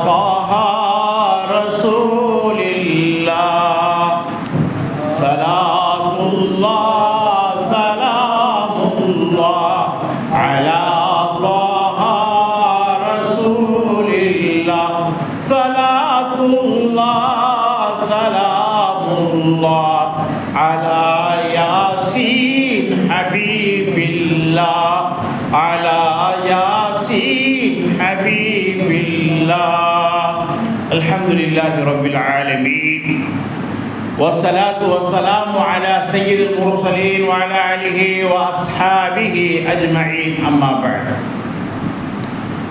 طه رسول الله صلاة الله سلام الله على طه رسول الله صلاة الله سلام الله على ياسين حبيب الله على ياسين حبيب الله الحمد لله رب العالمين والصلاة والسلام على سيد المرسلين وعلى آله وأصحابه أجمعين أما بعد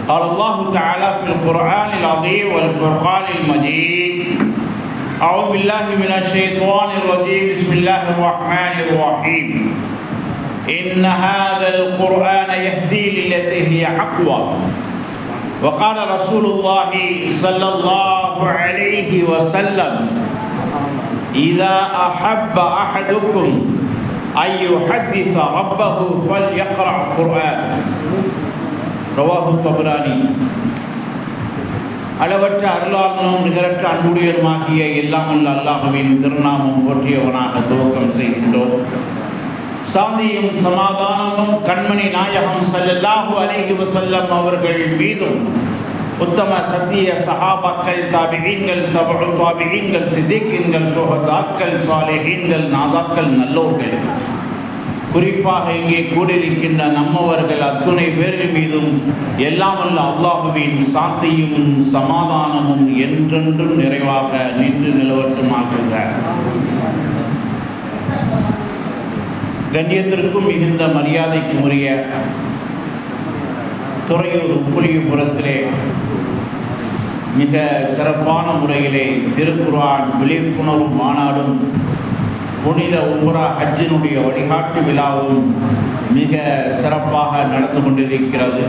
قال الله تعالى في القرآن العظيم والفرقان المجيد أعوذ بالله من الشيطان الرجيم بسم الله الرحمن الرحيم إن هذا القرآن يهدي للتي هي أقوى وقال رسول الله صلى الله عليه وسلم إذا أحب أحدكم أن يحدث ربه فليقرأ القرآن رواه الطبراني அளவற்ற அருளாளனும் நிகரற்ற அன்புடையருமாகிய எல்லாம் உள்ள அல்லாஹ்வின் திருநாமம் போற்றியவனாக துவக்கம் செய்கின்றோம். சாந்தியும் சமாதானமும் கண்மணி நாயகம் ஸல்லல்லாஹு அலைஹி வஸல்லம் அவர்கள் மீதும் உத்தம சத்திய சஹாபாக்கள் தாபிஈன்கள் தபஉ தாபிஈன்கள் சித்திகீன்கள் சுஹதாக்கள் சாலிஹீன்கள் நாதாக்கள் நல்லோர்கள் குறிப்பாக இங்கே கூடியிருக்கின்ற நம்மவர்கள் அத்துணை பேர்கள் மீதும் எல்லாம் வல்ல அல்லாஹ்வின் சாந்தியும் சமாதானமும் என்றென்றும் நிறைவாக நின்று நிலவட்டுமாக்குக. கண்ணியத்திற்கும் மிகுந்த மரியாதைக்கும் உரிய துறையூர் உப்புளியபுரத்திலே மிக சிறப்பான முறையிலே திருக்குர்ஆன் விழிப்புணர்வு மாநாடும் புனித உம்ரா ஹஜ்ஜினுடைய வழிகாட்டு விழாவும் மிக சிறப்பாக நடந்து கொண்டிருக்கிறது.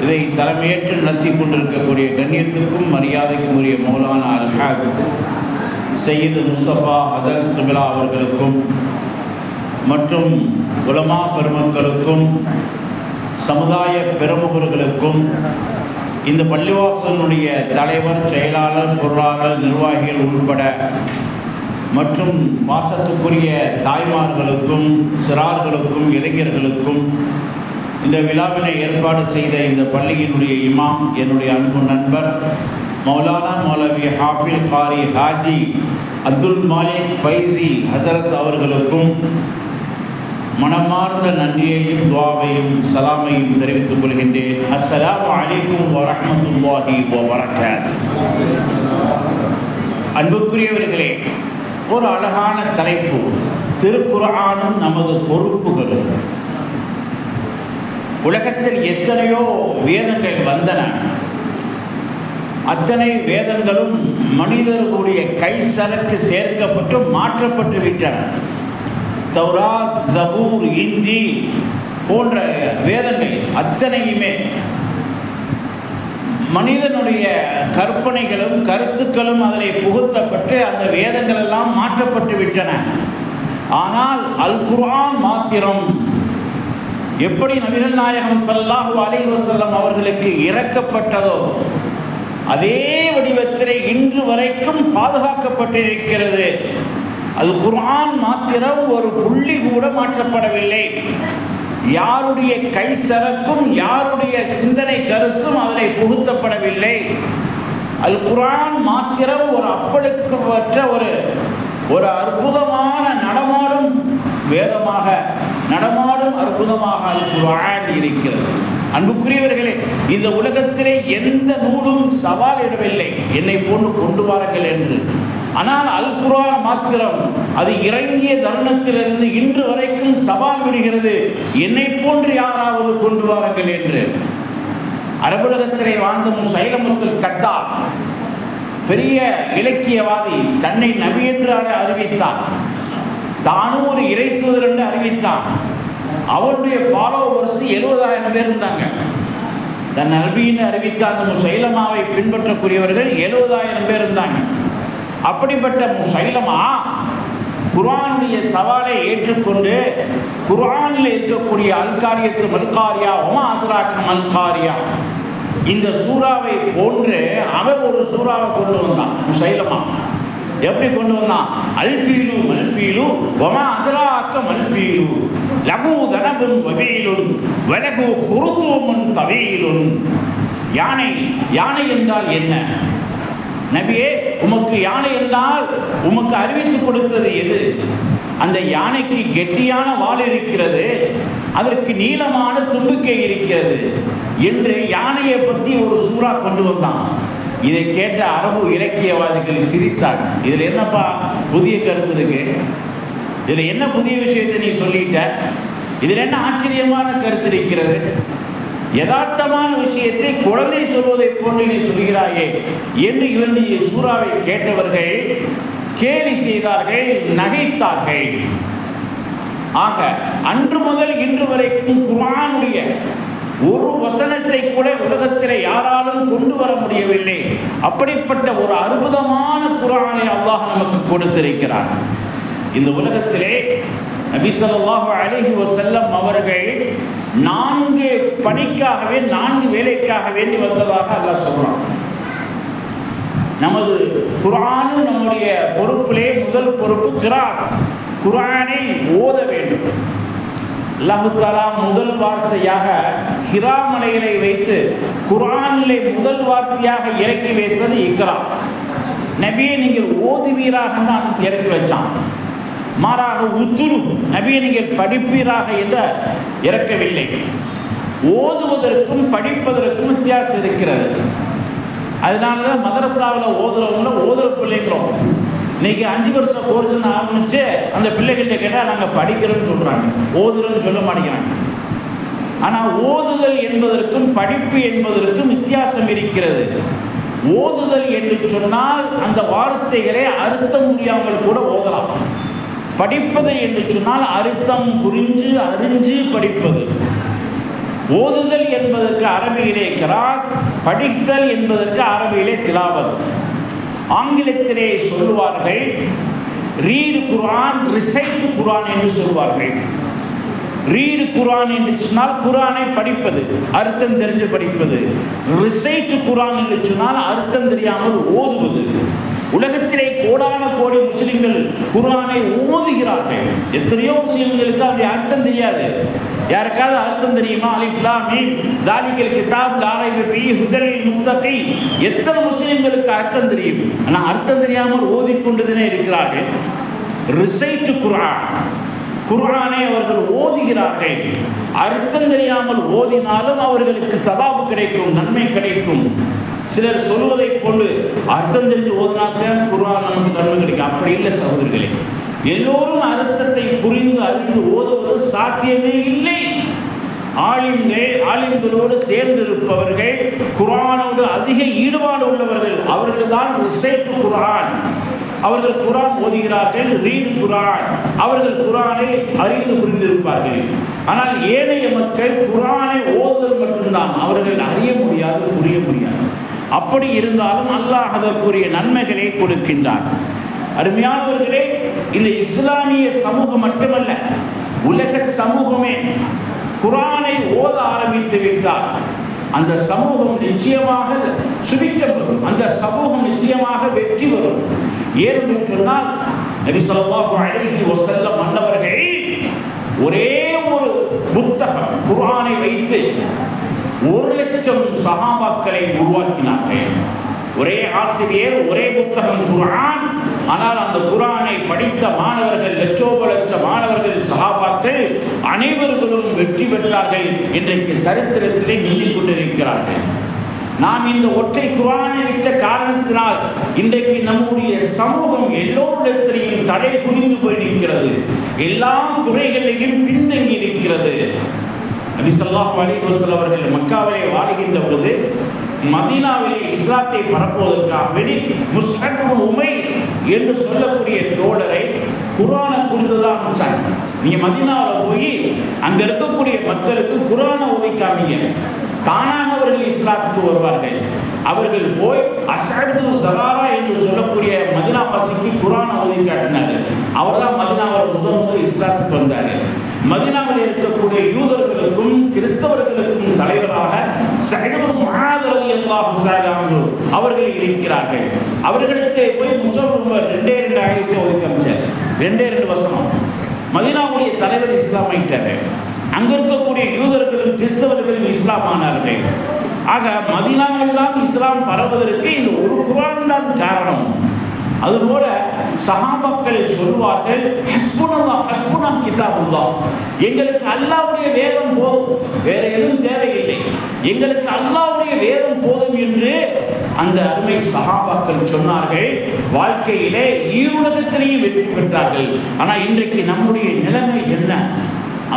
இதை தலைமையேற்று நடத்தி கொண்டிருக்கக்கூடிய கண்ணியத்திற்கும் மரியாதைக்கும் உரிய மௌலானா அல்ஹாஜ் சையீது முஸ்தபா ஹஸரத் கிப்லா அவர்களுக்கும் மற்றும் உலமா பெருமக்களுக்கும் சமுதாய பிரமுகர்களுக்கும் இந்த பள்ளிவாசலுடைய தலைவர், செயலாளர், பொருளாளர், நிர்வாகிகள் உட்பட மற்றும் பாசத்துக்குரிய தாய்மார்களுக்கும் சிறார்களுக்கும் இளைஞர்களுக்கும் இந்த விழாவினை ஏற்பாடு செய்த இந்த பள்ளியினுடைய இமாம், என்னுடைய அன்பு நண்பர் மௌலானா மௌலவி ஹாஃபில் காரி ஹாஜி அப்துல் மாலிக் ஃபைசி ஹதரத் அவர்களுக்கும் மனமார்ந்த நன்றியையும் துஆவையும் சலாமையும் தெரிவித்துக் கொள்கின்றேன். அஸ்ஸலாமு அலைக்கும் வரஹ்மத்துல்லாஹி வபரகாத்துஹு. அன்புக்குரியவர்களே, ஒரு அழகான தலைப்பு, திருக்குர்ஆனும் நமது பொறுப்புகளும். உலகத்தில் எத்தனையோ வேதங்கள் வந்தன. அத்தனை வேதங்களும் மனிதர்களுடைய கைசரக்கு சேர்க்கப்பட்டு மாற்றப்பட்டு விட்டன. தௌராத், ஜபூர், இன்ஜீல் போன்ற வேதங்கள் அத்தனையுமே மனிதனுடைய கற்பனைகளும் கருத்துக்களும் அதில் புகுத்தப்பட்டு அந்த வேதங்கள் எல்லாம் மாற்றப்பட்டு விட்டன. ஆனால் அல் குர்ஆன் மாத்திரம் எப்படி நபிகள் நாயகம் ஸல்லல்லாஹு அலைஹி வஸல்லம் அவர்களுக்கு இறக்கப்பட்டதோ அதே வடிவத்திலே இன்று வரைக்கும் பாதுகாக்கப்பட்டிருக்கிறது. அல் குர்ஆன் மாத்திரம் ஒரு புள்ளி கூட மாற்றப்படவில்லை. யாருடைய கைசரக்கும் யாருடைய சிந்தனை கருத்தும் அதில் புகுத்தப்படவில்லை. அல் குர்ஆன் மாத்திரம் ஒரு அப்பழுக்கற்ற ஒரு அற்புதமான நடமாடும் வேதமாக, நடமாடும் அற்புதமாக அல் குர்ஆன் இருக்கிறது. அன்புக்குரியவர்களே, இந்த உலகத்திலே எந்த நூலும் சவாலிடவில்லை என்னை போன்று கொண்டு வாருங்கள் என்று. ஆனால் அல் குர்ஆன் மாத்திரம் அது இறங்கிய தருணத்திலிருந்து இன்று வரைக்கும் சவால் விடுகிறது, என்னை போன்று யாராவது கொண்டு வாருங்கள் என்று. அரபுலகத்திலே வாழ்ந்த முஸைலமத்துல் கத்தாப் பெரிய இலக்கியவாதி, தன்னை நபி என்று அறிவித்தான், தானும் ஒரு இறை தூதர் என்று அறிவித்தான். அவருடைய ஃபாலோவர்ஸ் 70,000 பேர் இருந்தாங்க. தன் நபின்னு அறிவித்த அந்த முஸைலமாவை பின்பற்றக்கூடியவர்கள் 70,000 பேர் இருந்தாங்க. அப்படிப்பட்ட முஸைலமா குர்ஆனுடைய சவாலை ஏற்றுக்கொண்டு குர்ஆனில் இருக்கக்கூடிய அல்காரியத்து மல்காரியா ஒமா அதுராக்க மல்காரியா இந்த சூறாவை போன்று அவன் ஒரு சூறாவை கொண்டு வந்தான் முசைலமா. எப்படி கொண்டு வந்தான்? அல்ஃபீலு மல்ஃபீலு வமா அதராக்க மல்ஃபீலு லகு தனபும் வபீலுன் வலகு ஹுருதுமுன் தவீலுன். யானை, யானை என்றால் என்ன நபியே? உமக்கு யானை என்றால் உமக்கு அறிவித்து கொடுத்தது எது? அந்த யானைக்கு கெட்டியான வால் இருக்கிறது, அதற்கு நீளமான தும்பிக்கை இருக்கிறது என்று யானையை பற்றி ஒரு சூறா கொண்டு வந்தான். இதை கேட்ட அரபு இலக்கியவாதிகள் சிரித்தார். இதில் என்னப்பா புதிய கருத்து இருக்கு? இதில் என்ன புதிய விஷயத்தை நீ சொல்லிட்ட? இதில் என்ன ஆச்சரியமான கருத்து இருக்கிறது? யதார்த்தமான விஷயத்தை குழந்தை சொல்வதை போன்று நீ சொல்கிறாயே என்று இவனுடைய சூறாவை கேட்டவர்கள் கேலி செய்தார்கள், நகைத்தார்கள். ஆக அன்று முதல் இன்று வரைக்கும் குர்ஆனுடைய ஒரு வசனத்தை கூட உலகத்திலே யாராலும் கொண்டு வர முடியவில்லை. அப்படிப்பட்ட ஒரு அற்புதமான குர்ஆனை அல்லாஹ் நமக்கு கொடுத்திருக்கிறார். இந்த உலகத்திலே நபி ஸல்லல்லாஹு அலைஹி வஸல்லம் அவர்கள் 4 பணிக்காகவே 4 வேலைக்காக வேண்டி வந்ததாக அல்லாஹ் சொல்றான். நமது குர்ஆனும் நம்முடைய பொறுப்பிலே முதல் பொறுப்பு கிராத், குர்ஆனை ஓத வேண்டும். அல்லாஹ் தஆலா முதல் வார்த்தையாக ஹிரா மலையை வைத்து குர்ஆனிலே முதல் வார்த்தையாக இறக்கி வைத்தது இக்ரா. நபியை நீங்கள் ஓதுவீராக தான் இறக்கி வச்சான். மாறாக உத்துரு நபியை நீங்கள் படிப்பீராக என்று இறக்கவில்லை. ஓதுவதற்கும் படிப்பதற்கும் வித்தியாசம் இருக்கிறது. அதனால தான் மதரசாவில் ஓதுறவங்கள ஓதுற பிள்ளைங்கிறோம். இன்னைக்கு 5 வருஷம் கோர்ஸ்ன்னு ஆரம்பிச்சு அந்த பிள்ளைகிட்ட கேட்டால் நாங்கள் படிக்கிறோன்னு சொல்கிறாங்க, ஓதுறோன்னு சொல்ல மாட்டேங்கிறாங்க. ஆனால் ஓதுதல் என்பதற்கும் படிப்பு என்பதற்கும் வித்தியாசம் இருக்கிறது. ஓதுதல் என்று சொன்னால் அந்த வார்த்தைகளை அர்த்தம் முடியாமல் கூட ஓதலாம். படிப்பது என்று சொன்னால் அர்த்தம் புரிஞ்சு அறிஞ்சு படிப்பது. ஓதுதல் என்பதற்கு அரபியிலே கிராத், படித்தல் என்பதற்கு அரபியிலே திலாவத். ஆங்கிலத்திலே சொல்லுவார்கள் ரீடு குர்ஆன், ரிசைட் குர்ஆன் என்று சொல்வார்கள். ரீடு குர்ஆன் என்று சொன்னால் குர்ஆனை படிப்பது, அர்த்தம் தெரிஞ்சு படிப்பது. ரிசைட் குர்ஆன் என்று சொன்னால் அர்த்தம் தெரியாமல் ஓதுவது. உலகத்திலே கோடான கோடி முஸ்லிம்கள் குர்ஆனை ஓதுகிறார்கள். எத்தனையோ முஸ்லிம்களுக்கு அப்படி அர்த்தம் தெரியாது. யாருக்காவது அர்த்தம் தெரியுமா? அலிஃப் லாம் மீம் தாலிகல் கிதாப் லா ரைப ஃபீஹி ஹுதல் லில் முத்தகீன். எத்தனை முஸ்லிம்களுக்கு அர்த்தம் தெரியும்? ஆனால் அர்த்தம் தெரியாமல் ஓதிக்கொண்டுதானே இருக்கிறார்கள். ரிசைட் குர்ஆன், குர்ஆனை அவர்கள் ஓதுகிறார்கள். அர்த்தம் தெரியாமல் ஓதினாலும் அவர்களுக்கு தவாபு கிடைக்கும், நன்மை கிடைக்கும். சிலர் சொல்வதை போன்று அர்த்தம் தெரிஞ்சு ஓதினாத்தான் குர்ஆன் நமக்கு நன்மை கிடைக்கும். அப்படி இல்லை சகோதரர்களே. எல்லோரும் அர்த்தத்தை புரிந்து அறிந்து ஓதுவது சாத்தியமே இல்லை. ஆலிம்களோடு சேர்ந்திருப்பவர்கள், குர்ஆனோடு அதிக ஈடுபாடு உள்ளவர்கள், அவர்கள் தான் ரிசைட் குர்ஆன். அவர்கள் குர்ஆன் ஓதுகிறார்கள், ரீட் குர்ஆன். அவர்கள் குர்ஆனை அறிந்து புரிந்திருப்பார்கள். ஆனால் ஏனைய மக்கள் குர்ஆனை ஓதுதல் மட்டும்தான், அவர்கள் அறிய முடியாது, புரிய முடியாது. அப்படி இருந்தாலும் அல்லாஹ் அதற்குரிய நன்மைகளை கொடுக்கின்றார். அருமையானவர்களே, இந்த இஸ்லாமிய சமூகம் மட்டுமல்ல, உலக சமூகமே குர்ஆனை ஓத ஆரம்பித்து விட்டால் அந்த சமூகம் நிச்சயமாக சுபிட்சம் வரும், அந்த சமூகம் நிச்சயமாக வெற்றி வரும். ஏன்னு சொன்னால் நபி ஸல்லல்லாஹு அலைஹி வஸல்லம் அன்னவர்கள் ஒரே ஒரு புத்தகம் குர்ஆனை வைத்து 1,00,000 சஹாபாக்களை உருவாக்கினார்கள். ஒரே ஆசிரியர், ஒரே புத்தகம் குர்ஆன். ஆனால் அந்த குர்ஆனை படித்த மாணவர்கள், லட்சோபலட்ச மாணவர்கள், சஹாபாக்கள் அனைவர்களும் வெற்றி பெற்றார்கள். இன்றைக்கு சரித்திரத்திலே நீங்கிக் கொண்டிருக்கிறார்கள். நாம் இந்த ஒற்றை குர்ஆனை விட்ட காரணத்தினால் இன்றைக்கு நம்முடைய சமூகம் எல்லோரிடத்திலையும் தடை குனிந்து போயிருக்கிறது. எல்லா துறைகளிலும் பின்தங்கி இருக்கிறது. நபி ஸல்லல்லாஹு அலைஹி வஸல்லம் அவர்கள் மக்காவிலே வாழுகின்ற பொழுது மதீனாவிலே இஸ்லாத்தை பரப்புவதற்காக வேண்டி முஸ்அப் இப்னு உமைர் என்று சொல்லக்கூடிய தோழரை குர்ஆனை கொடுத்ததாக அமைச்சாங்க. நீங்க மதீனாவில் போய் அங்க இருக்கக்கூடிய மக்களுக்கு குர்ஆனை ஓதி காமிங்க. தானாக அவர்கள் இஸ்லாத்துக்கு வருவார்கள். அவர்கள் போய் அஸ்ஹாபு ஸராரா என்று சொல்லக்கூடிய மதீனா வாசிக்கு குர்ஆன் ஓதி காட்டினார். அவர்தான் மதீனாவில் முதல் இஸ்லாத்துக்கு வந்தார். மதீனாவில் இருக்கக்கூடிய யூதர்களுக்கும் கிறிஸ்தவர்களுக்கும் தலைவராக ஸஅத் இப்னு முஆத் ரலியல்லாஹு தஆலா அன்ஹு அவர்கள் இருக்கிறார்கள். அவர்களுக்கு போய் முஸல்லுமர் 2 ஆயத்தை ஓதி காமிச்சார். 2 வசனம். மதீனாவுடைய தலைவர் இஸ்லாம் ஆயிட்டாரு. அங்க இருக்கக்கூடிய யூதர்களும் கிறிஸ்தவர்களும் இஸ்லாம் ஆனார்கள். ஆக மதீனாவில் தான் இஸ்லாம் பரவுவதற்கு இந்த ஒரு குர்ஆன் தான் காரணம். அதுபோல சஹாபாக்கள் சொல்வார்கள், ஹஸ்புனல்லாஹ் ஹஸ்புனா கிதாபுல்லாஹ், எங்களுக்கு அல்லாஹ்வுடைய வேதம் போதும், வேற எதுவும் தேவையில்லை, எங்களுக்கு அல்லாஹ்வுடைய வேதம் போதும் என்று அந்த அருமை சஹாபாக்கள் சொன்னார்கள். வாழ்க்கையிலே ஈருலகத்திலேயும் வெற்றி பெற்றார்கள். ஆனால் இன்றைக்கு நம்முடைய நிலைமை என்ன?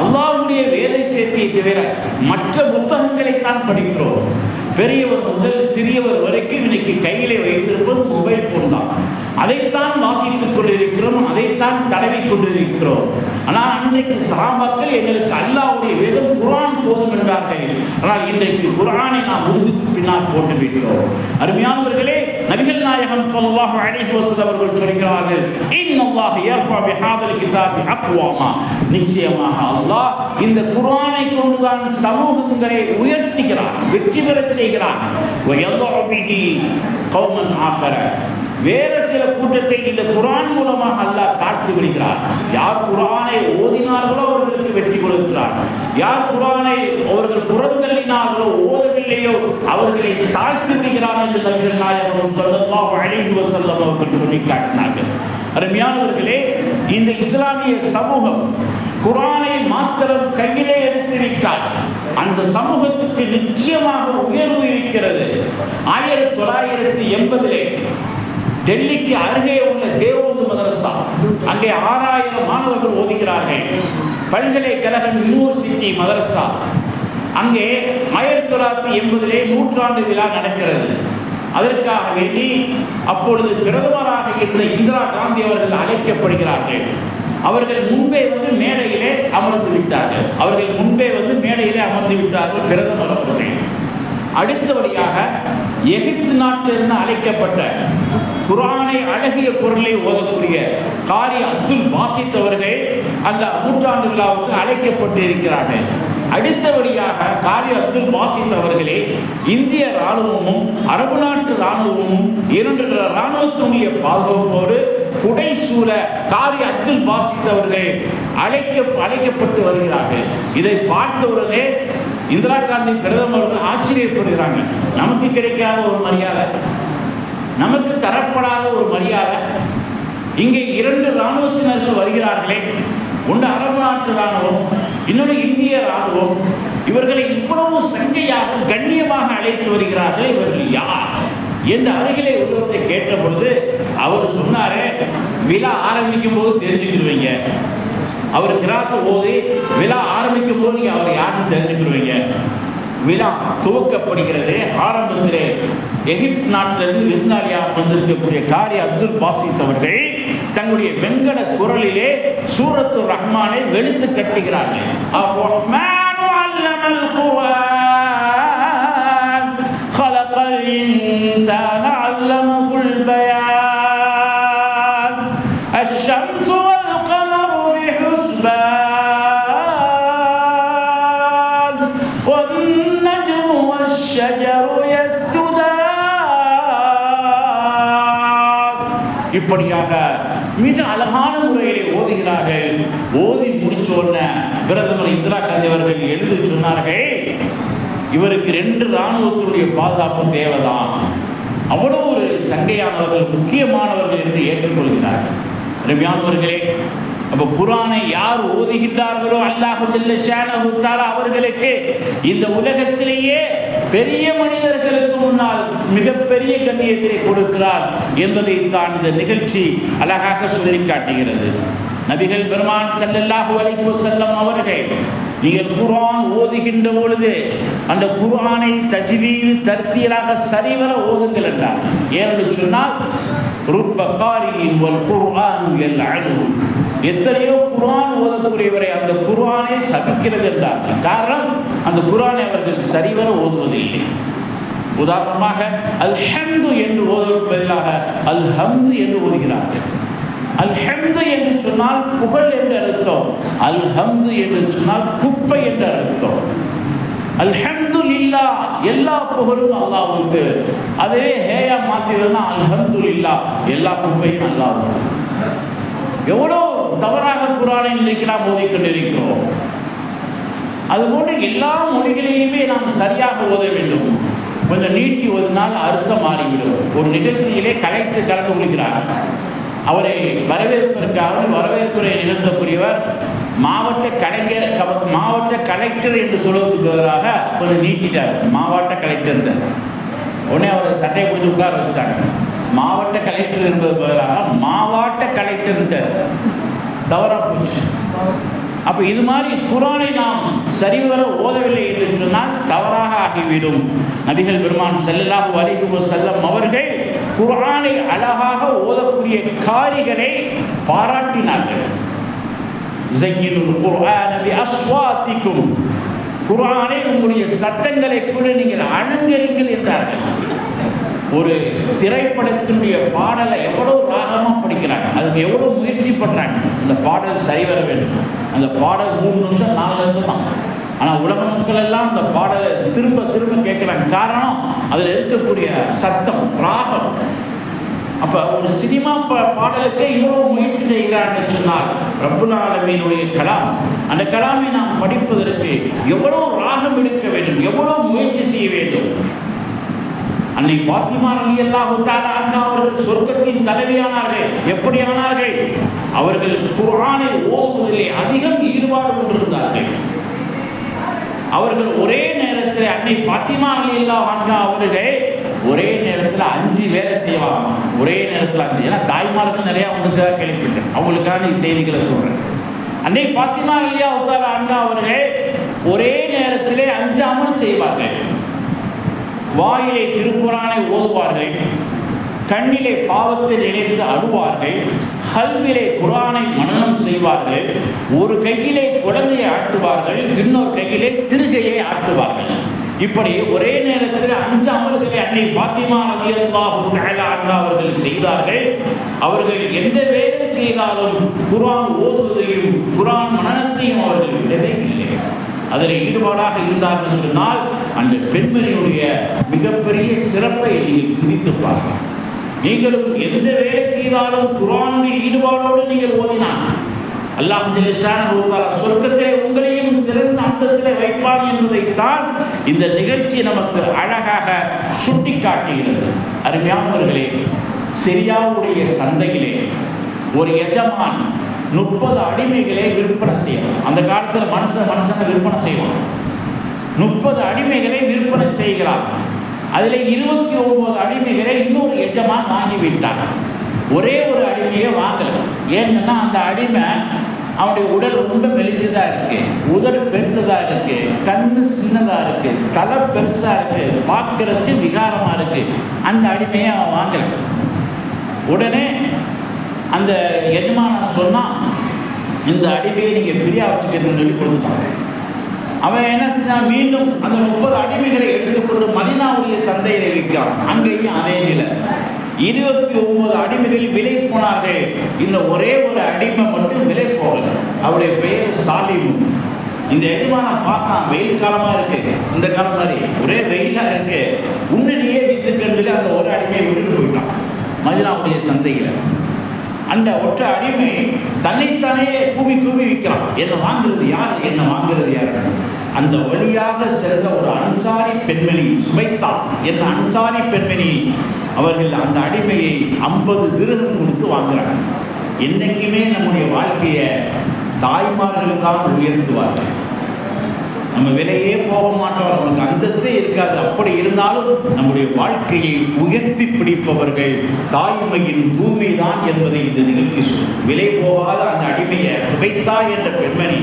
அல்லாஹ்வுடைய வேதத்தை தவிர மற்ற புத்தகங்களைத்தான் படிக்கிறோம். பெரியவர் முதல் சிறியவர் வரைக்கும் இன்னைக்கு கையிலே வைத்திருப்பது மொபைல் போன் தான். அதைத்தான் வாசித்துக் கொண்டிருக்கிறோம், அதைத்தான் தடவி கொண்டிருக்கிறோம். ஆனால் அன்றைக்கு சஹாபாக்கள் எங்களுக்கு அல்லாஹ்வுடைய வேதம் குர்ஆன் போதும் என்றார்கள். ஆனால் இன்றைக்கு குர்ஆனை நாம் முதுகுக்கு பின்னால் போட்டு விட்டோம். அருமையானவர்களே, நபிகள் நாயகம் ஸல்லல்லாஹு அலைஹி வஸல்லம் அவர்கள் சொல்கிறார்கள், இன்னல்லாஹ யர்ஃபா பிஹாதல் கிதாபி அக்வாமா, நிச்சயமாக அல்லாஹ் இந்த குர்ஆனை கொண்டுதான் சமூகங்களை உயர்த்துகிறார், வெற்றி பெறச் செய்கிறார். வயதஉ பிஹி கௌமன் ஆகர, வேறு சில கூட்டத்தை இந்த குர்ஆன் மூலமாக அல்லாஹ் தாழ்த்தி விடுகிறார். யார் குர்ஆனை ஓதினார்களோ அவர்களுக்கு வெற்றி கொடுக்கிறார். யார் குர்ஆனை அவர்கள் புறந்தள்ளினார்களோ ஓதவில்லையோ அவர்களை தாழ்த்தி விடுகிறார் என்று நபிகள் நாயகம் ஸல்லல்லாஹு அலைஹி வஸல்லம் அவர்கள் சொல்லி காட்டினார்கள். அருமையானவர்களே, இந்த இஸ்லாமிய சமூகம் குர்ஆனை மாத்திரம் கையிலே எடுத்துவிட்டால் அந்த சமூகத்துக்கு நிச்சயமாக உயர்வு இருக்கிறது. 1980 டெல்லிக்கு அருகே உள்ள தேவபந்து மதரசா, அங்கே 6000 மாணவர்கள் ஓதுகிறார்கள். பல்கலைக்கழகம் யூனிவர்சிட்டி மதரசா, அங்கே 1980 நூற்றாண்டு விழா நடக்கிறது. அதற்காக வேண்டி அப்பொழுது பிரதமராக இருந்த இந்திரா காந்தி அவர்கள் அழைக்கப்படுகிறார்கள். அவர்கள் முன்பே மேடையிலே அமர்ந்து விட்டார்கள். பிரதமர் அவர்கள். அடுத்தபடியாக எகிப்து நாட்டிலிருந்து அழைக்கப்பட்ட குர்ஆனை அழகிய குரலை ஓதக்கூடிய காரி அப்துல் பாசித் அவர்கள் அந்த நூற்றாண்டு விழாவுக்கு அழைக்கப்பட்டிருக்கிறார்கள். அடுத்தபடியாக காரி அப்துல் பாசித் அவர்களே இந்திய இராணுவமும் அரபு நாட்டு இராணுவமும் 2 இராணுவத்தினுடைய பாதுகாப்போடு புடைசூழ காரி அப்துல் பாசித் அவர்கள் அழைக்கப்பட்டு வருகிறார்கள். இதை பார்த்தவுடனே இந்திரா காந்தி பிரதமர் அவர்கள் ஆச்சரியப்படுகிறாங்க. நமக்கு கிடைக்காத ஒரு மரியாதை, நமக்கு தரப்படாத ஒரு மரியாதை, இங்கே 2 இராணுவத்தினர்கள் வருகிறார்களே, ஒன்று அரபு நாட்டு இராணுவம், இன்னொன்று இந்திய இராணுவம், இவர்களை இவ்வளவு சங்கையாக கண்ணியமாக அழைத்து வருகிறார்கள், இவர்கள் யார் என்று அருகிலே உள்ளவற்றை கேட்ட பொழுது அவர் சொன்னாரே, விழா ஆரம்பிக்கும் போது தெரிஞ்சுக்கிடுவீங்க, அவர் கிராத்து ஓதி விழா ஆரம்பிக்கும் போது நீங்க அவர் யாருன்னு தெரிஞ்சுக்கிடுவீங்க. விழா துவக்கப்படுகிறது. ஆரம்பத்திலே எகிப்து நாட்டிலிருந்து விருந்தாளியாக வந்திருக்கக்கூடிய காரி அப்துல் பாசித் அவர்கள் தங்களுடைய வெங்கல குரலிலே சூரத்து ரஹ்மானை வெளுத்து கட்டுகிறார்கள். அர்-ரஹ்மானு அல்லமல் குர்ஆன் خلقல் இன்சான அல்லமகுல் பயான் الشمس والقمر بحسبان والنجم والشجر يسجدان. இப்படியாக மிக அழகான முறையிலே ஓதுகிறார்கள். ஓதி முடிச்ச உடனே பிரதமர் இந்திரா காந்தி அவர்கள் எழுதி சொன்னார்கள், இவருக்கு 2 இராணுவத்தினுடைய பாதுகாப்பு தேவைதான், அவ்வளவு ஒரு சங்கையானவர்கள், முக்கியமானவர்கள் என்று ஏற்றுக்கொள்கிறார்கள். அருமையானவர்களே, அப்ப குர்ஆனை யார் ஓதுகின்றார்களோ அல்லாஹ் ஜல்ல ஷானஹு தஆலா அவர்களுக்கு இந்த உலகத்திலேயே பெரிய மனிதர்களுக்கு முன்னால் மிகப்பெரிய கண்ணியத்தை கொடுக்கிறார் என்பதை தான் இந்த நிகழ்ச்சி அழகாக சொல்லி காட்டுகிறது. நபிகள் பெருமான் ஸல்லல்லாஹு அலைஹி வஸல்லம் அவர்கள் நீங்கள் குர்ஆன் ஓதுகின்ற பொழுது அந்த குர்ஆனை தஜ்வீத் தர்த்தீலாக சரிவர ஓதுங்கள் என்றார். ஏனென்று சொன்னால் ருப்ப காரியின் வல் குர்ஆனு யல்அனு. எத்தனையோ குர்ஆன் ஓதக்கூடியவரை அந்த குர்ஆனை சபிக்கிறது என்றார்கள். காரணம், அந்த குர்ஆனை அவர்கள் சரிவர ஓதுவதில்லை. உதாரணமாக அல்ஹம்து என்று ஓதுவதற்கு பதிலாக அல்ஹம்து என்று ஓதுகிறார்கள். அல்ஹம்து என்று சொன்னால் புகழ் என்று அர்த்தம், அல்ஹம்து என்று சொன்னால் குப்பை என்று அர்த்தம். அல்ஹம்துலில்லாஹ், எல்லா புகழும் அல்லாஹ்வுக்கு. அதே ஹேயா மாத்திரம்னா அல்ஹம்துலில்லாஹ், எல்லா குப்பையும் அல்லாஹ்வுக்கு. எவ்வளோ தவறாக குர்ஆனை இன்றைக்கு நாம் ஓதிக்கொண்டிருக்கிறோம். அதுபோன்று எல்லா மொழிகளையுமே நாம் சரியாக ஓத வேண்டும். கொஞ்சம் நீட்டி ஓதினால் அர்த்தம் மாறிவிடும். ஒரு நிகழ்ச்சியிலே கலெக்டர் கலந்து கொள்கிறார். அவரை வரவேற்பதற்காக வரவேற்புரை நிகழ்த்தக்கூடியவர் மாவட்ட கலெக்டர் என்று சொல்வதற்கு பதிலாக கொஞ்சம் நீட்டிட்டார், மாவட்ட கலெக்டர். உடனே அவர் சட்டையை பிடிச்சி உட்கார வச்சுட்டாங்க. மாவட்ட கலெக்டர் என்பது பதிலாக மாவட்ட கலெக்டர். தவறாக போச்சு. அப்போ இது மாதிரி குர்ஆனை நாம் சரிவர ஓதவில்லை என்று சொன்னால் தவறாக ஆகிவிடும். நபிகள் பெருமான் ஸல்லல்லாஹு அலைஹி வஸல்லம் அவர்கள் குர்ஆனை அழகாக ஓதக்கூடிய காரிகளை பாராட்டினார்கள். ஸய்யினுல் குர்ஆன பிஅஸ்வாதிக்கும், குர்ஆனை உங்களுடைய சத்தங்களை கூட நீங்கள் அலங்கரிங்கள் என்றார்கள். ஒரு திரைப்படத்தினுடைய பாடலை எவ்வளோ ராகமாக படிக்கிறாங்க, அதுக்கு எவ்வளோ முயற்சி பண்ணுறாங்க. அந்த பாடல் சரிவர வேண்டும். அந்த பாடல் 3 நிமிஷம் 4 நிமிஷம் தான். ஆனால் உலக மக்கள் எல்லாம் அந்த பாடலை திரும்ப திரும்ப கேட்குறாங்க. காரணம், அதில் இருக்கக்கூடிய சத்தம், ராகம். அப்போ ஒரு சினிமா பாடலுக்கு இவ்வளோ முயற்சி செய்கிறான்னு சொன்னால் ரப்புல் ஆலமீனுடைய கலாம், அந்த கலாமை நாம் படிப்பதற்கு எவ்வளோ ராகம் எடுக்க வேண்டும், எவ்வளோ முயற்சி செய்ய வேண்டும். அன்னை ஃபாத்திமா ரலியல்லாஹு தஆலா அன்ஹா அவர்கள் சொர்க்கத்தின் தலைவியானார்கள். எப்படி ஆனார்கள்? அவர்கள் குர்ஆனை ஓதுவதிலே அதிகம் ஈடுபாடு கொண்டிருந்தார்கள். அவர்கள் ஒரே நேரத்தில் அன்னை ஃபாத்திமா ரலியல்லாஹு அன்ஹா அவர்கள் ஒரே நேரத்தில் 5 வேலை செய்வாங்க. ஒரே நேரத்தில் 5. ஏன்னா தாய்மார்கள் நிறையா வந்துட்டு கேள்விப்பட்டேன், அவங்களுக்கான செய்திகளை சொல்கிறேன். அன்னை ஃபாத்திமா ரலியல்லாஹு தஆலா அன்ஹா அவர்கள் ஒரே நேரத்திலே 5 அமல் செய்வார்கள். வாயிலே திருக்குர்ஆனை ஓதுவார்கள், கண்ணிலே பாவத்தை நினைத்து அழுவார்கள், கல்விலே குர்ஆனை மனனம் செய்வார்கள், ஒரு கையிலே குழந்தையை ஆட்டுவார்கள், இன்னொரு கையிலே திருகையை ஆட்டுவார்கள். இப்படி ஒரே நேரத்தில் 5 அமல்களை அன்னை ஃபாத்திமா ரலியல்லாஹு தஆலா அன்ஹா அவர்கள் செய்தார்கள். அவர்கள் எந்த வேலை செய்தாலும் குர்ஆன் ஓதுவதையும் குர்ஆன் மனனத்தையும் அவர்கள் விடவே இல்லை. அதில் ஈடுபாடாக இருந்தார்கள் சொன்னால் அந்த பெண்மணியுடைய மிகப்பெரிய சிறப்பை நீங்கள் சிந்தித்து பார்க்கலாம். நீங்களும் எந்த வேலை செய்தாலும் குர்ஆனுடைய ஈடுபாடோடு நீங்கள் ஓதினால் அல்லாஹ் ஜல்ல ஷானஹு வ தஆலா சொர்க்கத்திலே உங்களையும் சிறந்த அந்தஸ்திலே வைப்பான் என்பதைத்தான் இந்த நிகழ்ச்சி நமக்கு அழகாக சுட்டி காட்டுகிறது. அருமையானவர்களே, சிரியாவுடைய சந்தையிலே ஒரு எஜமான் 30 அடிமைகளை விற்பனை செய்யலாம். அந்த காலத்தில் மனுஷனை விற்பனை செய்வான். 30 அடிமைகளை விற்பனை செய்கிறார். அதில் 29 அடிமைகளை இன்னொரு எஜமான் வாங்கிவிட்டார். ஒரே ஒரு அடிமையை வாங்கலை. ஏன்னா அந்த அடிமை அவனுடைய உடல் ரொம்ப மெலிஞ்சதாக இருக்கு, உதடு பெருத்ததாக இருக்கு, கண்ணு சின்னதாக இருக்கு, தலை பெருசாக இருக்கு, பார்க்கறதுக்கு விகாரமாக இருக்கு. அந்த அடிமையை அவன் வாங்கலை. உடனே அந்த எஜமானன் சொன்னான், இந்த அடிமையை நீங்கள் ஃப்ரீயாக வச்சுக்கணும்னு சொல்லி கொடுத்துட்டான். அவன் என்ன செஞ்சான், மீண்டும் அந்த 30 அடிமைகளை எடுத்துக்கொண்டு மதீனாவுடைய சந்தையில விற்கிறான். அங்கேயும் அதே நிலை. 29 அடிமைகள் விலை போனார்கள். இந்த ஒரே ஒரு அடிமை மட்டும் விலை போகல. அவருடைய பெயர் சாலிமு. இந்த எஜமானன் பார்த்தான், வெயில் காலமா இருக்கு, இந்த காலம் மாதிரி ஒரே வெயிலா இருக்கு, உன்னிலேயே வித்துக்கண்டு அந்த ஒரு அடிமையை விட்டுட்டு போயிட்டான் மதீனாவுடைய சந்தையில. அந்த ஒற்ற அடிமை தன்னைத்தானே கூவி விற்கிறான். என்ன வாங்குறது யார், என்ன வாங்குறது யார்? அந்த வழியாக சென்ற ஒரு அன்சாரி பெண்மணி சுபைத்தா என்ற அன்சாரி பெண்மணி அவர்கள் அந்த அடிமையை 50 திர்ஹம் கொடுத்து வாங்குறாங்க. என்னைக்குமே நம்முடைய வாழ்க்கையை தாய்மார்கள் தான் உயர்த்துவார்கள். நம்ம விலையே போக மாட்டோம், நமக்கு அந்தஸ்தே இருக்காது. அப்படி இருந்தாலும் நம்முடைய வாழ்க்கையை உயர்த்தி பிடிப்பவர்கள் தாய்மையின் தூய்மைதான் என்பதை இந்த நிகழ்ச்சி சொல்லும். விலை போகாத அந்த அடிமையை சுபைத்தா என்ற பெண்மணி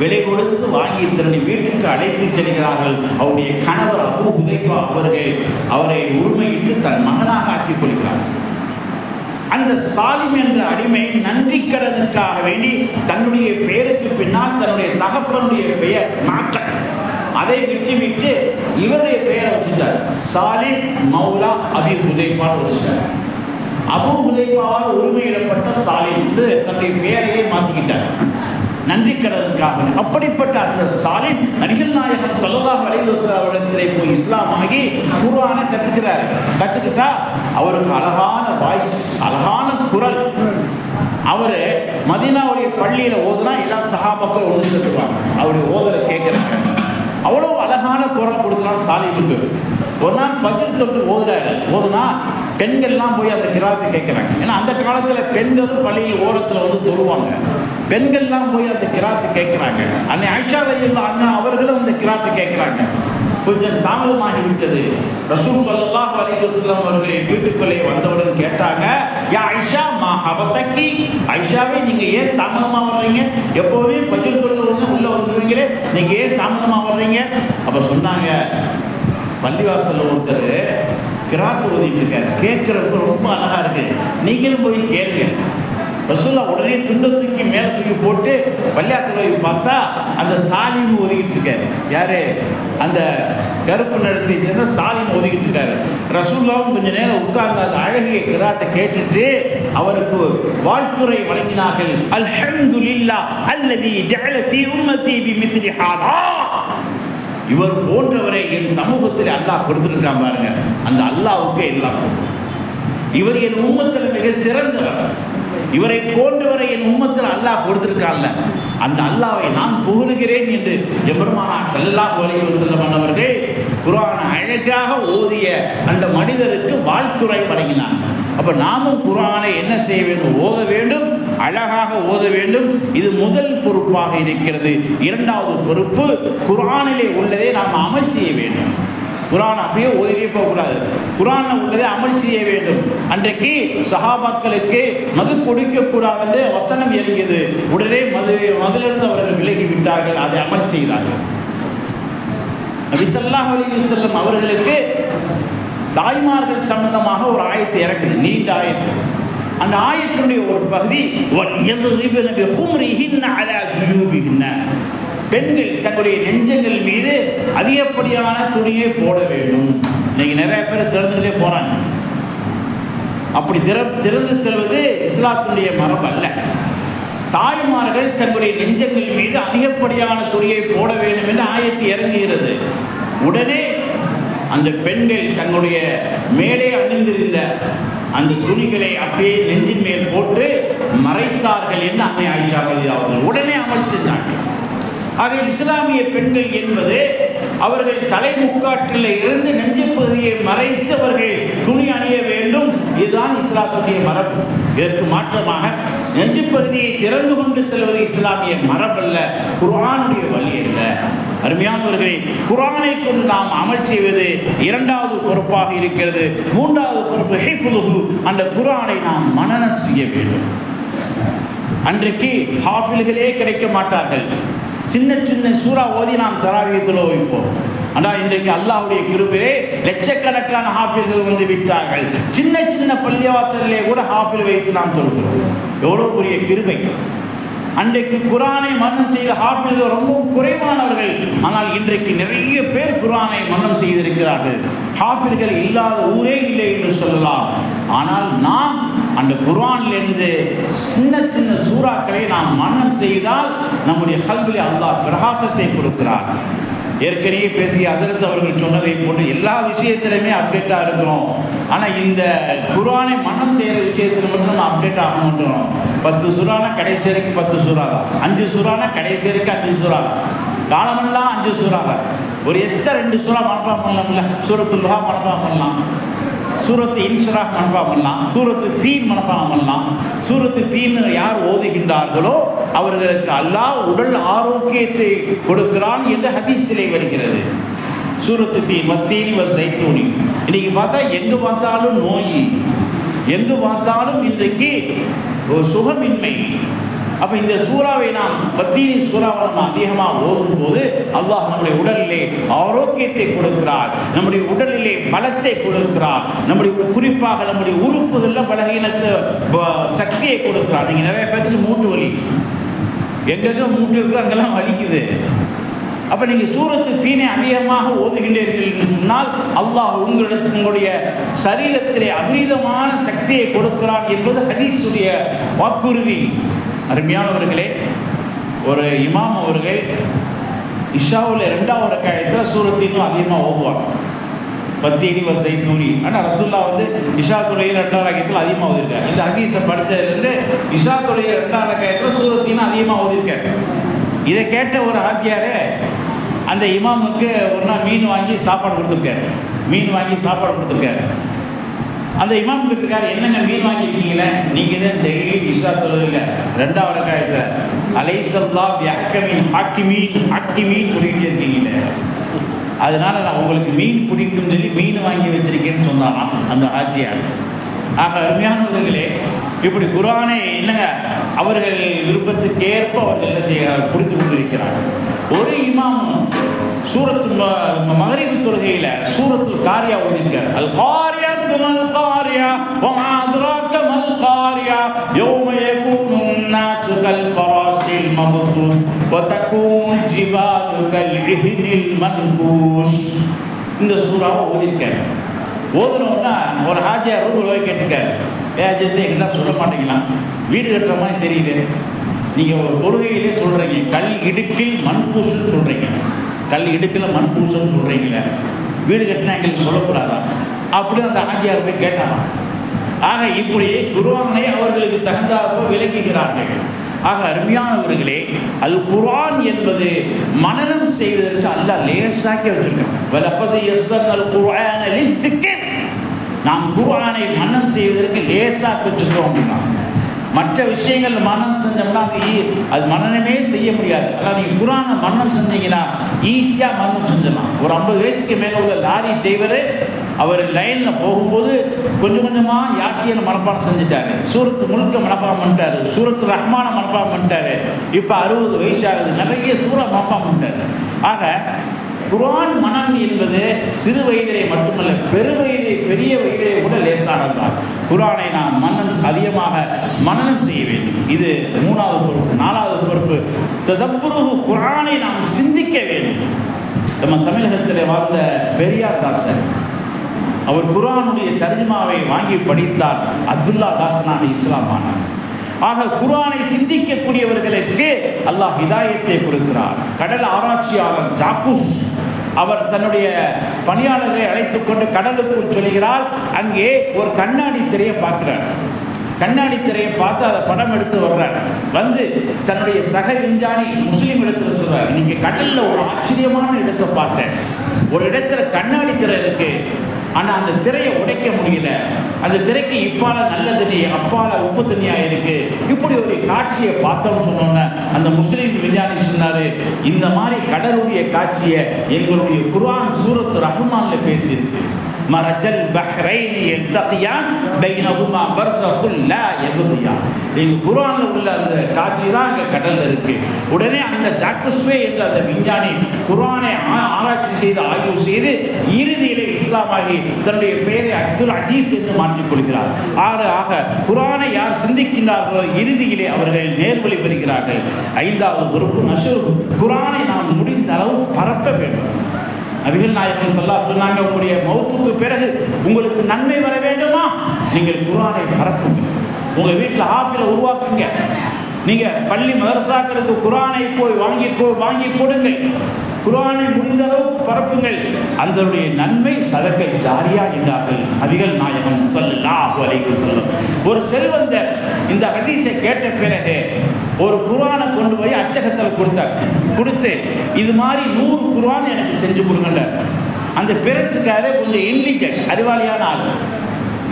விலை கொடுத்து வாங்கி தன்னுடைய வீட்டுக்கு அழைத்து செல்கிறார்கள். அவருடைய கணவர் அபூ ஹுதைஃபா அவர்கள் அவரை உரிமையிட்டு தன் மகனாக ஆக்கிக் கொள்கிறார். அந்த சாலிம் என்ற அடிமை நன்றி கடனுக்காக வேண்டி தன்னுடைய பெயருக்கு பின்னால் தன்னுடைய தகப்பனுடைய பெயர் மாற்ற அதை விட்டு இவருடைய பெயரை வச்சுட்டார். சாலிம் மௌலா அபி ஹுதைஃபான்னு வச்சுட்டார். அபு ஹுதைஃபாவால் உரிமையிடப்பட்ட சாலிம் என்று தன்னுடைய பெயரையே மாற்றிக்கிட்டார் நன்றி கடனுக்காக. அப்படிப்பட்ட அந்த சாலிம் நபிகள் நாயகம் ஸல்லல்லாஹு அலைஹி வஸல்லம் அவரிடத்திலே போய் இஸ்லாம் ஆகி குர்ஆனை கத்துக்கிறார். கத்துக்கிட்டா அவருக்கு அழகான வாய்ஸ், அழகான குரல். அவரு மதீனாவுடைய பள்ளியில ஓதுனா எல்லா சஹாபாக்கள் ஒன்று சேர்த்துவாங்க. அவருடைய ஓதலை கேட்கிறாங்க. அவ்வளவு அழகான குரல் கொடுக்கலாம் சாலிமுக்கு. ஒரு நாள் ஃபஜ்ர் தொட்டு ஓதுனா பெண்கள்லாம் போய் அந்த கிராத்தை கேட்குறாங்க. ஏன்னா அந்த காலத்தில் பெண்களும் பள்ளியில் ஓரத்தில் வந்து தொழுவாங்க. பெண்கள்லாம் போய் அந்த கிராத்தை கேட்குறாங்க. அன்னை ஆயிஷா ரலியல்லாஹு அன்ஹா அவர்களும் அந்த கிராத்தை கேட்குறாங்க. கொஞ்சம் தாமதமாகி விட்டது. ரசூல் ஸல்லல்லாஹு அலைஹி வஸல்லம் அவர்களை வீட்டுக்குள்ளே வந்தவுடன் கேட்டாங்க, யா ஆயிஷா மா ஹபஸகி, ஆயிஷாவே நீங்க ஏன் தாமதமா வர்றீங்க? எப்போவே ஃபஜ்ர் தொழுகிறவங்க உள்ள வந்துருவீங்களே, நீங்க ஏன் தாமதமா வர்றீங்க? அப்ப சொன்னாங்க, பள்ளிவாசல்ல ஒருத்தர் கிராத்து ஓதிட்டு இருக்காரு, கேட்கறதுக்கு ரொம்ப அழகா இருக்கு, நீங்களும் போய் கேளுங்க. ரசூல்லா உடனே துண்டை தூக்கி மேலே தூக்கி போட்டு பள்ளியாசல் பார்த்தா அந்த சாலிம் ஒதுக்கிட்டு இருக்காரு. யாரு? அந்த கருப்பு நடத்தை சேர்ந்த சாலிம் ஒதுக்கிட்டு இருக்காரு. ரசூல்லாவும் கொஞ்ச நேரம் உட்கார்ந்து அந்த அழகிய கிராத்தை கேட்டுட்டு அவருக்கு வாழ்த்துறை வழங்கினார்கள். அல்ஹம்துலில்லாஹ் அல்லதி ஜஅல ஃபீ உம்மதி பிமிஸ்லி ஹாதா, இவர் போன்றவரை என் சமூகத்தில் அல்லாஹ் கொடுத்துருக்கான் பாருங்க. அந்த அல்லாஹ்வுக்கு எல்லாம், இவர் என் உம்மத்தில் மிக சிறந்தவர், இவரை போன்றவரை என் உம்மத்தில் அல்லாஹ் கொடுத்திருக்கான்ல, அந்த அல்லாஹ்வை நான் புகழுகிறேன் என்று எம்பெருமானார் ஸல்லல்லாஹு அலைஹி வஸல்லம் அவர்கள் குர்ஆனை அழகாக ஓதிய அந்த மனிதருக்கு வாழ்த்துரை வழங்கினார். அப்ப நாமும் குர்ஆனை என்ன செய்ய வேண்டும்? ஓத வேண்டும், அழகாக ஓத வேண்டும். இது முதல் பொறுப்பாக இருக்கிறது. இரண்டாவது பொறுப்பு, குர்ஆனிலே உள்ளதை நாம் அமல் செய்ய வேண்டும். குர்ஆன் அப்படியே ஓதியே போகக்கூடாது, குர்ஆன்ல உள்ளதை அமல் செய்ய வேண்டும். அன்றைக்கு சஹாபாக்களுக்கு மது கொடுக்கக்கூடாது என்று வசனம் இறங்கியது. உடனே மதிலிருந்து அவர்கள் விலகி விட்டார்கள், அதை அமல் செய்தார்கள். நபி ஸல்லல்லாஹு அலைஹி வஸல்லம் அவர்களுக்கு தாய்மார்கள் சம்பந்தமாக ஒரு ஆயத்து இறங்குது, நீண்ட ஆயத்து. அந்த ஆயத்தினுடைய ஒரு பகுதி, வல்யதுரிபன பிஹும்ரிஹின்ன அலா ஜுயூபிஹின்ன, பெண்கள் தங்களுடைய நெஞ்சங்கள் மீது அதிகப்படியான துணியை போட வேண்டும். இன்னைக்கு நிறைய பேர் திறந்துகிட்டே போறாங்க. அப்படி திறந்து செல்வது இஸ்லாத்தினுடைய மரபு அல்ல. தாய்மார்கள் தங்களுடைய நெஞ்சங்கள் மீது அதிகப்படியான துணியை போட வேண்டும் என்று ஆயத்து இறங்குகிறது. உடனே அந்த பெண்கள் தங்களுடைய மேலே அணிந்திருந்த அந்த துணிகளை அப்படியே நெஞ்சின் மேல் போட்டு மறைத்தார்கள் என்று அன்னை ஆயிஷா ரலியல்லாஹு அவர்கள் உடனே அமல் செஞ்சார்கள். ஆக இஸ்லாமிய பெண்கள் என்பது அவர்கள் தலைமுக்காட்டில் இருந்து நெஞ்சு பகுதியை மறைத்து அவர்கள் துணி அணிய வேண்டும். இதுதான் இஸ்லாத்துடைய மரபு. இதற்கு மாற்றமாக நெஞ்சு பகுதியை திறந்து கொண்டு செல்வது இஸ்லாமிய மரபல்ல, குர்ஆனுடைய வழி அல்ல. அருமையானவர்களே, குர்ஆனை கொண்டு நாம் அமல் செய்வது இரண்டாவது பொறுப்பாக இருக்கிறது. மூன்றாவது பொறுப்பு ஹிஃப்லுஹு, அந்த குர்ஆனை நாம் மனனம் செய்ய வேண்டும். அன்றைக்கு ஹாஃபில்களே கிடைக்க மாட்டார்கள். சின்ன சின்ன சூறா ஓதி நாம் தராவியை தொழுவிப்போம். ஆனால் இன்றைக்கு அல்லாஹ்வுடைய கிருபையிலே லட்சக்கணக்கான ஹாஃபில்கள் வந்து விட்டார்கள். சின்ன சின்ன பள்ளிவாசலிலே கூட ஹாஃபில் வைத்து நாம் தொழுகிறோம். எவ்வளவு பெரிய கிருபை! அன்றைக்கு குர்ஆனை மனனம் செய்த ஹாஃபில்கள் ரொம்பவும் குறைவானவர்கள். ஆனால் இன்றைக்கு நிறைய பேர் குர்ஆனை மனனம் செய்திருக்கிறார்கள். ஹாஃபில்கள் இல்லாத ஊரே இல்லை என்று சொல்லலாம். ஆனால் நாம் அந்த குர்ஆனிலிருந்து சின்ன சின்ன சூறாக்களை நாம் மனனம் செய்தால் நம்முடைய கல்விலே அல்லாஹ் பிரகாசத்தை கொடுக்கிறார். ஏற்கனவே பேசிய ஹஜ்ரத் அவர்கள் சொன்னதை போன்று எல்லா விஷயத்திலுமே அப்டேட்டாக இருக்கிறோம். ஆனால் இந்த குர்ஆனை மனனம் செய்கிற விஷயத்தில் மட்டும் நம்ம அப்டேட் ஆக மாட்டோம். 10 சூறானா கடைசி வரைக்கும் 10 சூறா தான், 5 சூறானா கடைசி வரைக்கும் 5 சூறா தான், காலமெல்லாம் 5 சூறா தான். ஒரு எக்ஸ்ட்ரா 2 சூறா மனப்பாடம் பண்ணலாம்ல. சூரத்துல் துஹா மனப்பாடம் பண்ணலாம், சூரத்து இன்ஷிராஹ் மனப்பாடம் பண்ணலாம், சூரத்து தீன் மனப்பாடம் பண்ணலாம். சூரத்து தீன் யார் ஓதுகின்றார்களோ அவர்களுக்கு அல்லாஹ் உடல் ஆரோக்கியத்தை கொடுக்கிறான் என்று ஹதீஸிலே வருகிறது. சூரத்து தீன் வத்தீனி வசைத்தூனி. இன்னைக்கு பார்த்தா எங்கு பார்த்தாலும் நோய், எங்கு பார்த்தாலும் இன்றைக்கு ஒரு சுகமின்மை. அப்போ இந்த சூறாவை நாம் பத்தீனி சூறாவை நம்ம அதிகமாக ஓதும் போது அல்லாஹ் நம்முடைய உடலிலே ஆரோக்கியத்தை கொடுக்கிறார், நம்முடைய உடலிலே பலத்தை கொடுக்கிறார், நம்முடைய குறிப்பாக நம்முடைய உறுப்புகளில் பலகீனத்தை சக்தியை கொடுக்கிறார். நீங்கள் நிறைய பேருக்கு மூட்டு வலி, எங்கெங்க மூட்டு இருக்குது அங்கெல்லாம் வலிக்குது. அப்போ நீங்கள் சூரத்து தீனை அதிகமாக ஓதுகின்றீர்கள் என்று சொன்னால் அல்லாஹ் உங்களுடைய சரீரத்திலே அபரீதமான சக்தியை கொடுக்கிறான் என்பது ஹதீஸுடைய வாக்குறுதி. அருமையானவர்களே, ஒரு இமாம் அவர்கள் இஷாவில் 2வது ரக்காயத்தில் சூரத்தினும் அதிகமாக ஓதுவாங்க, பத்தீனி வசை தூணி. ஆனால் ரசூல்லா இஷா தொழுகையில் 2வது ரக்காயத்தில் அதிகமாக ஓதிருக்காரு. இந்த ஹதீஸை படித்ததுலேருந்து இஷா தொழுகையில் 2வது ரக்காயத்தில் சூரத்தினும் அதிகமாக ஓதிருக்காரு. இதை கேட்ட ஒரு ஆத்தியாரே அந்த இமாமுக்கு ஒரு நாள் மீன் வாங்கி சாப்பாடு கொடுத்துருக்காரு. அந்த இமாம் கேட்டிருக்காரு, என்னங்க மீன் வாங்கியிருக்கீங்களே, நீங்கள் தான் டெய்லி இஷா தொழுகையில் 2வது ரக்காயத்தில் அலைசல்லா வியக்கமின் ஹாக்கிமீன் சொல்லிகிட்டே இருக்கீங்களே, அதனால நான் உங்களுக்கு மீன் பிடிக்கும்னு சொல்லி மீன் வாங்கி வச்சிருக்கேன்னு சொன்னாராம் அந்த ஆட்சியார். ஆக அருமையானவர்களே, இப்படி குர்ஆனை என்னங்க அவர்கள் விருப்பத்துக்கேற்ப அவர்கள் என்ன செய்கிறார்கள், புரிந்து கொண்டிருக்கிறார்கள். ஒரு இமாம் சூரத்து மகரிபு தொழுகையில் சூரத்துல் காரியா ஓதிருக்கார். அல் காரியா மல் காரியா வமா அத்ராக மல் காரியா யௌம யகூனுன் நாசு கல் ஃபராஷில் மப்தூஸ் வ தகூனுல் ஜிபாலு கல் இஹ்னில் மன்ஃபூஸ். இந்த சூறாவை ஓதிருக்கார். ஓதுனோன்னா ஒரு ஹாஜியார் ரூபாய் கேட்டிருக்காரு, ஏஜத்தை எல்லாம் சொல்ல மாட்டீங்களா, வீடு கட்டுற மாதிரி தெரியுது, நீங்கள் ஒரு தொழுகையிலே சொல்கிறீங்க கல் இடுக்கில் மண்பூசுன்னு சொல்கிறீங்க, கல் இடுக்கில் மண்பூசுன்னு சொல்கிறீங்களே, வீடு கட்டினா எங்களுக்கு சொல்லக்கூடாதா அப்படி அந்த ஹாஜியார் போய் கேட்டாராம். ஆக இப்படி குர்ஆனை அவர்களுக்கு தகுந்தாற்ப விளக்குகிறார்கள். ஆக அருமையானவர்களே, அல் குர்ஆன் என்பது மனனம் செய்வதற்கு அல்லாஹ் லேசாக்கி வச்சிருக்கான். வலகத் யஸ்ஸர்னல் குர்ஆன லித்கிர், நாம் குர்ஆனை மனனம் செய்வதற்கு லேசாக்கி வச்சிருக்கோம் அப்படின்னா. மற்ற விஷயங்கள் மனனம் செஞ்சோம்னா அது மனனமே செய்ய முடியாது. ஆனால் நீங்கள் குர்ஆனை மனனம் செஞ்சீங்கன்னா ஈஸியாக மனனம் செஞ்சிடலாம். ஒரு 50 வயசுக்கு மேலே உள்ள லாரி டிரைவரு அவர் லைனில் போகும்போது கொஞ்சம் கொஞ்சமாக யாசியனை மனப்பாடம் செஞ்சுட்டாரு, சூரத்து முழுக்க மனப்பாடம் பண்ணிட்டாரு, சூரத்து ரஹ்மான மனப்பாடம் பண்ணிட்டாரு. இப்போ 60 வயசு ஆகுது, நிறைய சூறா மனப்பாடம் பண்ணிட்டாரு. ஆக குர்ஆன் மனனம் என்பது சிறு வயதிலே மட்டுமல்ல, பெரிய வயதிலே கூட லேசானதுதான். குர்ஆனை நாம் அதிகமாக மனனம் செய்ய வேண்டும். இது 3வது பொறுப்பு. 4வது பொறுப்பு ததப்புருஹு, குர்ஆனை நாம் சிந்திக்க வேண்டும். நம்ம தமிழகத்தில் வாழ்ந்த பெரியார் தாசர், அவர் குர்ஆனுடைய தர்ஜுமாவை வாங்கி படித்தார், அப்துல்லா தாசனாக இஸ்லாம் ஆனார். ஆக குர்ஆனை சிந்திக்கக்கூடியவர்களுக்கு அல்லாஹ் ஹிதாயத்தை கொடுக்கிறார். கடல் ஆராய்ச்சியாளர் ஜாக்கூஸ் அவர் தன்னுடைய பணியாளர்களை அழைத்துக் கொண்டு கடலுக்குள் சொல்கிறார். அங்கே ஒரு கண்ணாடி திரையை பார்க்கிறார். கண்ணாடி திரையை பார்த்து அதை படம் எடுத்து வர்றார். தன்னுடைய சக விஞ்ஞானி முஸ்லீம் இடத்துல சொல்றார், நீங்க கடல்ல ஒரு ஆச்சரியமான இடத்தை பார்த்தேன், ஒரு இடத்துல கண்ணாடி திரை இருக்கு, ஆனால் அந்த திரையை உடைக்க முடியல, அந்த திரைக்கு இப்பால நல்ல தண்ணி அப்பால உப்பு தண்ணியா இருக்கு, இப்படி ஒரு காட்சியை பார்த்தோம்னு சொன்னோன்னே அந்த முஸ்லீம் விஞ்ஞானி சொன்னாரு, இந்த மாதிரி கடலுடைய காட்சியை எங்களுடைய குர்ஆன் சூரத்து ரஹ்மான்ல பேசியிருக்கு. மரஜல் பஹ்ரைனி யல்தகியான் பைனஹுமா பர்ஸகுல் லா யப்கியான். இந்த குர்ஆன்ல உள்ள அந்த காட்சி தான் அங்கே கடல்ல இருக்கு. உடனே அந்த ஜாக்குஸ்வே என்ற அந்த விஞ்ஞானி குர்ஆனை ஆராய்ச்சி செய்து ஆய்வு செய்து இறுதியிலே இஸ்லாமாகி தன்னுடைய பெயரை அப்துல் அஜீஸ் என்று மாற்றிக் கொள்கிறார். ஆக குர்ஆனை யார் சிந்திக்கின்றார்களோ இறுதியிலே அவர்கள் நேர்வழி பெறுகிறார்கள். 5வது பொறுப்பு நஷ்ர். குர்ஆனை நாம் முடிந்த அளவு பரப்ப வேண்டும். நபிகள் நாயகம் ஸல்லல்லாஹு அலைஹி வஸல்லம் உங்களுடைய மௌத்துக்கு பிறகு உங்களுக்கு நன்மை வர வேண்டுமா, நீங்கள் குர்ஆனை பரப்புங்க. உங்கள் வீட்டில் ஹாஃபில உருவாக்குங்க. நீங்கள் பள்ளி மதரசாக்களுக்கு குர்ஆனை போய் வாங்கி கொடுங்கள். குர்ஆனை முடிந்த அளவுக்கு பரப்புங்கள். அதனுடைய நன்மை சதக்கை ஜாரியா என்றார்கள் நபிகள் நாயகம் ஸல்லல்லாஹு அலைஹி வஸல்லம். ஒரு செல்வந்தர் இந்த ஹதீஸை கேட்ட பிறகு ஒரு குர்ஆனை கொண்டு போய் அச்சகத்தில் கொடுத்து இது மாதிரி 100 குர்ஆன் எனக்கு செஞ்சு கொடுங்க. அந்த பெருசுக்காரே கொஞ்சம் இன்லிஜென்ட் அறிவாளியான ஆள்,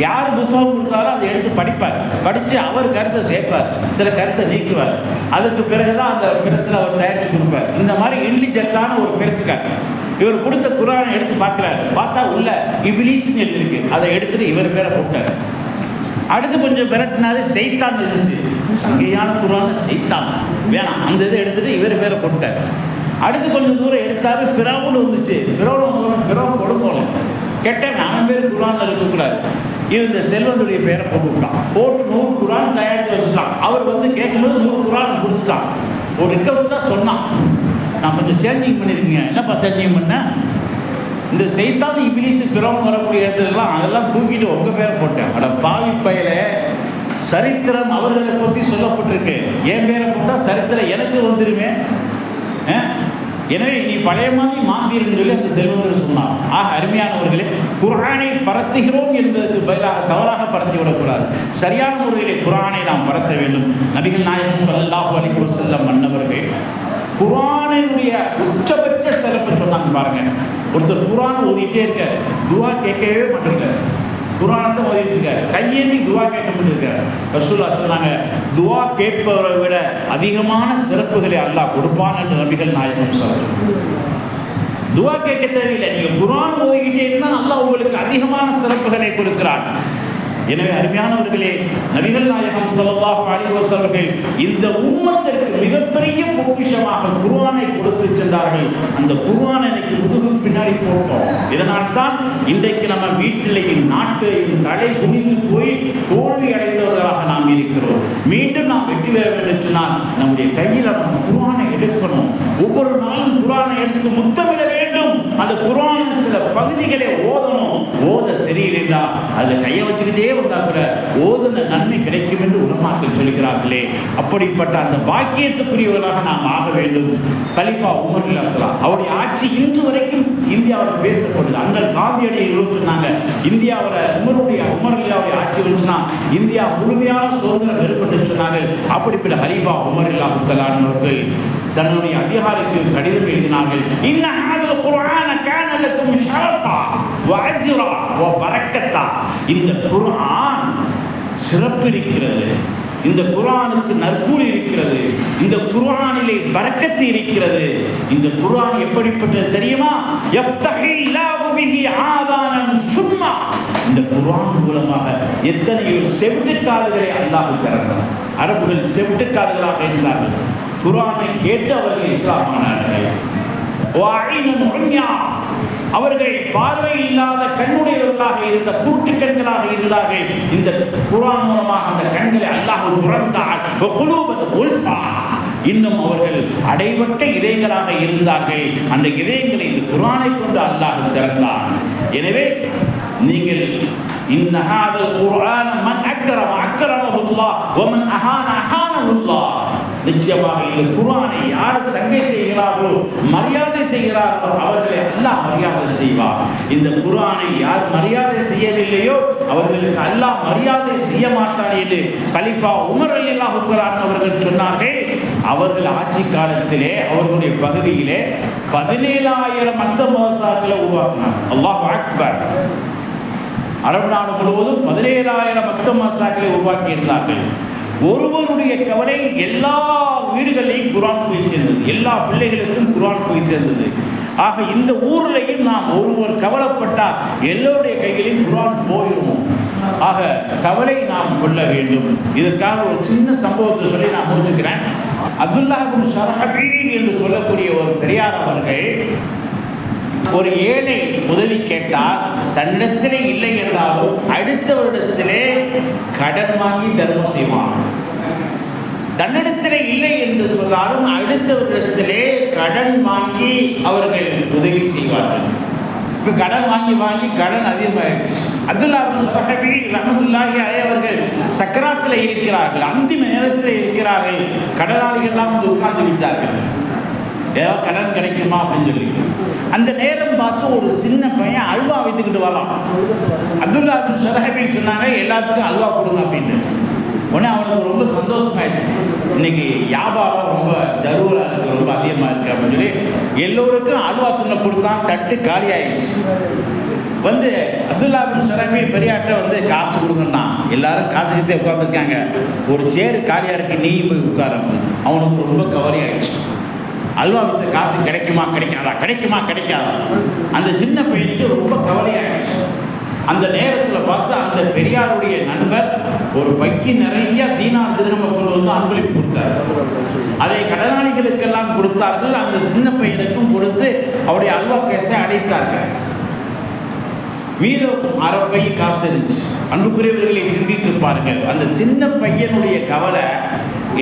யார் புத்தகம் கொடுத்தாலும் அதை எடுத்து படிப்பார், படித்து அவர் கருத்தை சேர்ப்பார், சில கருத்தை நீக்குவார், அதுக்கு பிறகுதான் அந்த பெருசில் அவர் தயாரித்து கொடுப்பார். இந்த மாதிரி இன்லிஜென்ட்டான ஒரு பெருசுக்கார் இவர் கொடுத்த குர்ஆனை எடுத்து பார்க்குறாரு. பார்த்தா உள்ள இப்லீஸ்னு எழுதிருக்கு, அதை எடுத்துட்டு இவர் பேரை போட்டார். அடுத்து கொஞ்சம் விரட்டினாரு, சைத்தான் இருந்துச்சு. சங்கையான குர்ஆன் சைத்தான் வேணாம், அந்த இதை எடுத்துட்டு இவர் பேரை போட்டார். அடுத்து கொஞ்சம் தூரம் எடுத்தாரு, ஃபிரௌன் வந்துச்சு. ஃபிரௌன் கொடுங்கோல கெட்டவன், அவன் பேர் குர்ஆன்ல இருக்கக்கூடாது. இந்த செல்வனுடைய பேரை போட்டு விட்டான். போட்டு 100 குர்ஆன் தயாரித்து வச்சுட்டான். அவர் வந்து கேட்கும்போது 100 குர்ஆன் கொடுத்துட்டான். ஒரு ரிக்வஸ்ட் தான் சொன்னான், நான் கொஞ்சம் சேஞ்சிங் பண்ணியிருக்கீங்க. என்னப்பா சேஞ்சிங் பண்ண? இந்த சைத்தான் இப்லீஸ் ஃபிரௌன் வரக்கூடிய இடத்துலலாம் அதெல்லாம் தூக்கிட்டு உங்கள் பேரை போட்டேன். அட பாவி பயல, சரித்திரம் அவர்களை பற்றி சொல்லப்பட்டிருக்கு. என் பேரை போட்டால் சரித்திரம் எனக்கு வந்துருமே. எனவே நீ பழைய மாதிரி மாத்தீர்னு சொல்லி அந்த செல்வந்தர் சொன்னார். ஆக அருமையானவர்களே, குர்ஆனை பரத்துகிறோம் என்பதற்கு பதிலாக தவறாக பரத்தி விடக்கூடாது. சரியான முறையிலே குர்ஆனை நாம் பரத்த வேண்டும். நபிகள் நாயகம் ஸல்லல்லாஹு அலைஹி வஸல்லம் மன்னவர்கள் குர்ஆனுடைய உச்சபட்ச சிறப்பு சொன்னாங்க பாருங்க. ஒருத்தர் குர்ஆன் ஓதிட்டே இருக்காரு, துஆ கேட்கவே மாட்டேங்கிறார். குர்ஆனத்தை ஓதிட்டு இருக்காரு, கையேந்தி துஆ கேட்க மாட்டேங்கிறார். ரசூலுல்லாஹ் சொன்னாங்க, துஆ கேட்பவரை விட அதிகமான சிறப்புகளை அல்லாஹ் கொடுப்பான் என்று நபிகள் நாயகம் சொன்னாங்க. துஆ கேட்க தேவையில்லை, நீங்க குர்ஆன் ஓதிக்கிட்டே இருந்தால் அல்லாஹ் உங்களுக்கு அதிகமான சிறப்புகளை கொடுக்கிறான். எனவே அருமையானவர்களே, நபிகள் நாயகம் ஸல்லல்லாஹு அலைஹி வஸல்லம் இந்த உம்மத்திற்கு மிகப்பெரிய பொக்கிஷமாக குர்ஆனை கொடுத்து சென்றார்கள். அந்த குர்ஆனை இன்னைக்கு முதுகு பின்னாடி போட்டோம். இதனால் தான் இன்றைக்கு நம்ம வீட்டிலேயும் நாட்டிலேயும் தலை குனிந்து போய் தோல்வி அடைந்தவர்களாக நாம் இருக்கிறோம். மீண்டும் நாம் வெற்றி பெற வேண்டும் சொன்னால் நம்முடைய கையில் நம்ம குர்ஆனை எடுக்கணும். ஒவ்வொரு நாளும் குர்ஆனை எடுத்து முத்தமிட வேண்டும். அந்த குர்ஆன் சில பகுதிகளை ஓதணும். ஓத தெரியலா அதில் கையை வச்சுக்கிட்டே வந்தால் கூட ஓதுன நன்மை கிடைக்கும் என்று உலமாக்கள் சொல்கிறார்களே. அப்படிப்பட்ட அந்த பாக்கியத்துக்குரியவர்களாக நாம் ஆக வேண்டும். கலிஃபா உமர் ரலியல்லாஹு அவருடைய ஆட்சி இன்று வரைக்கும் இந்தியாவில் பேசப்படுது. அண்ணல் காந்தியடிகள் சொன்னாங்க, இந்தியாவில் உமர் ரலியல்லாஹு ஆட்சி வந்துச்சுன்னா இந்தியா முழுமையான சுதந்திரம் ஏற்பட்டு சொன்னாங்க. அப்படிப்பட்ட கலிஃபா உமர் ரலியல்லாஹு அவர்கள் தன்னுடைய அதிகாரிக்கு கடிதம் எழுதினார்கள். இன்ன ஹாதல் குர்ஆன கான லக்கும் ஷரஃபா வ அஜ்ரா வ பரக்கத்தா. இந்த குர்ஆன் சிறப்பு இருக்கிறது, இந்த குர்ஆனுக்கு நற்கூலி இருக்கிறது, இந்த குர்ஆனிலே பரக்கத்து இருக்கிறது. இந்த குர்ஆன் எப்படிப்பட்டது தெரியுமா? யஃப்தஹில்லாஹு பிஹி ஆதானன் சும்மா. இந்த குர்ஆன் மூலமாக எத்தனையோ செவிட்டுக்காதுகளை அல்லாஹ் திறந்தார். அரபுகள் செவிட்டுக்காதுகளாக இருந்தார்கள். குர்ஆனை கேட்டு அவர்கள் இஸ்லாமானார்கள். அவர்கள் பார்வை இல்லாத கண்ணுடையவர்களாக இருந்த கூட்டு கண்களாக இருந்தார்கள். இந்த குர்ஆன் மூலமாக அந்த கண்களை அல்லாஹ் துறந்தார். இன்னும் அவர்கள் அடைபட்ட இதயங்களாக இருந்தார்கள். அந்த இதயங்களை இந்த குர்ஆனை கொண்டு அல்லாஹ் திறந்தார். எனவே நீங்கள் இன்னஹாதல் குர்ஆன மன் அக்ரம அக்ரமஹுல்லாஹ் வ மன் அஹான அஹானஹுல்லாஹ். நிச்சயமாக இந்த குர்ஆனை யார் சங்கை செய்கிறார்களோ, மரியாதை செய்கிறார்களோ, அவர்களை அல்லாஹ் மரியாதை செய்வார். இந்த குர்ஆனை யார் மரியாதை செய்யவில்லையோ அவர்களுக்கு அல்லாஹ் மரியாதை செய்ய மாட்டார் என்று கலிஃபா உமர் ரலியல்லாஹு தஆலா அவர்கள் சொன்னார்கள். அவர்கள் ஆட்சி காலத்திலே அவர்களுடைய பகுதியிலே 17,000 மக்தப் மதரசாக்களை உருவாக்கினார். அல்லாஹ் அக்பர். அரபு நாடு முழுவதும் 17,000 மக்தப் மதரசாக்களை உருவாக்கி இருந்தார்கள். ஒருவருடைய கவலை எல்லா வீடுகளிலும் குர்ஆன் போய் சேர்ந்தது, எல்லா பிள்ளைகளுக்கும் குர்ஆன் போய் சேர்ந்தது. ஆக இந்த ஊர்லையும் நாம் ஒருவர் கவலைப்பட்டால் எல்லோருடைய கைகளிலும் குர்ஆன் போயிடும். ஆக கவலை நாம் கொள்ள வேண்டும். இதற்காக ஒரு சின்ன சம்பவத்தை சொல்லி நான் முடிச்சுக்கிறேன். அப்துல்லாஹ் இப்னு ஷரஹபீல் என்று சொல்லக்கூடிய ஒரு பெரியார் அவர்கள் ஒரு ஏழை உதவி கேட்டால் தன்னிடத்திலே இல்லை என்றாலும் அடுத்தவரிடத்திலே கடன் வாங்கி தர்மம் செய்வான். தன்னிடத்திலே இல்லை என்று சொன்னாலும் அடுத்தவரிடத்திலே கடன் வாங்கி அவர்கள் உதவி செய்வார்கள். இப்போ கடன் வாங்கி கடன் அதிகமாகிடுச்சு. அப்துல்லாஹ் இப்னு ஷரஹபீல் ரஹ்மத்துல்லாஹி அலைஹி அவர்கள் சக்கராத்தில் இருக்கிறார்கள், அந்திம நேரத்தில் இருக்கிறார்கள். கடனாளிகள் எல்லாம் வந்து உட்கார்ந்து விட்டார்கள். ஏதாவது கடன் கிடைக்குமா அப்படின்னு சொல்லி அந்த நேரம் பார்த்து ஒரு சின்ன பையன் அல்வா வைத்துக்கிட்டு வரலாம். அப்துல்லாஹ் இப்னு ஷரஹபீல் சொன்னாங்க, எல்லாத்துக்கும் அல்வா கொடுங்க அப்படின்னு. உடனே அவனுக்கு ரொம்ப சந்தோஷமாயிடுச்சு. இன்னைக்கு வியாபாரம் ரொம்ப ஜரூராக இருக்குது, ரொம்ப அதிகமாக இருக்குது அப்படின்னு சொல்லி எல்லோருக்கும் அல்வா துண்ணை கொடுத்தான். தட்டு காலி ஆயிடுச்சு. வந்து அப்துல்லாஹ் இப்னு ஷரஹபீல் பெரியார்ட்ட வந்து காசு கொடுங்கன்னா எல்லாரும் காசு கிட்டே உட்காந்துருக்காங்க, ஒரு சேரு காலியாக இருக்கு, நீ போய் உட்கார. அவனுக்கு ரொம்ப கவலை ஆயிடுச்சு. அல்வா வித்த காசு கிடைக்குமா கிடைக்காதா, கிடைக்குமா கிடைக்காதா. அந்த சின்ன பையனுக்கு ரொம்ப கவலையாயிடுச்சு. அந்த நேரத்தில் பார்த்து அந்த பெரியாருடைய நண்பர் ஒரு பைக்கு நிறைய தீனார் திரும்ப கொண்டு வந்து அன்பளிப்பு கொடுத்தார். அதை கடனாளிகளுக்கெல்லாம் கொடுத்தார்கள். அந்த சின்ன பையனுக்கும் கொடுத்து அவருடைய அல்வா கேஸை அடைத்தார்கள். மீதம் அரை காசு இருந்துச்சு. அன்புக்குரியவர்களை சிந்தித்து பாருங்கள். அந்த சின்ன பையனுடைய கவலை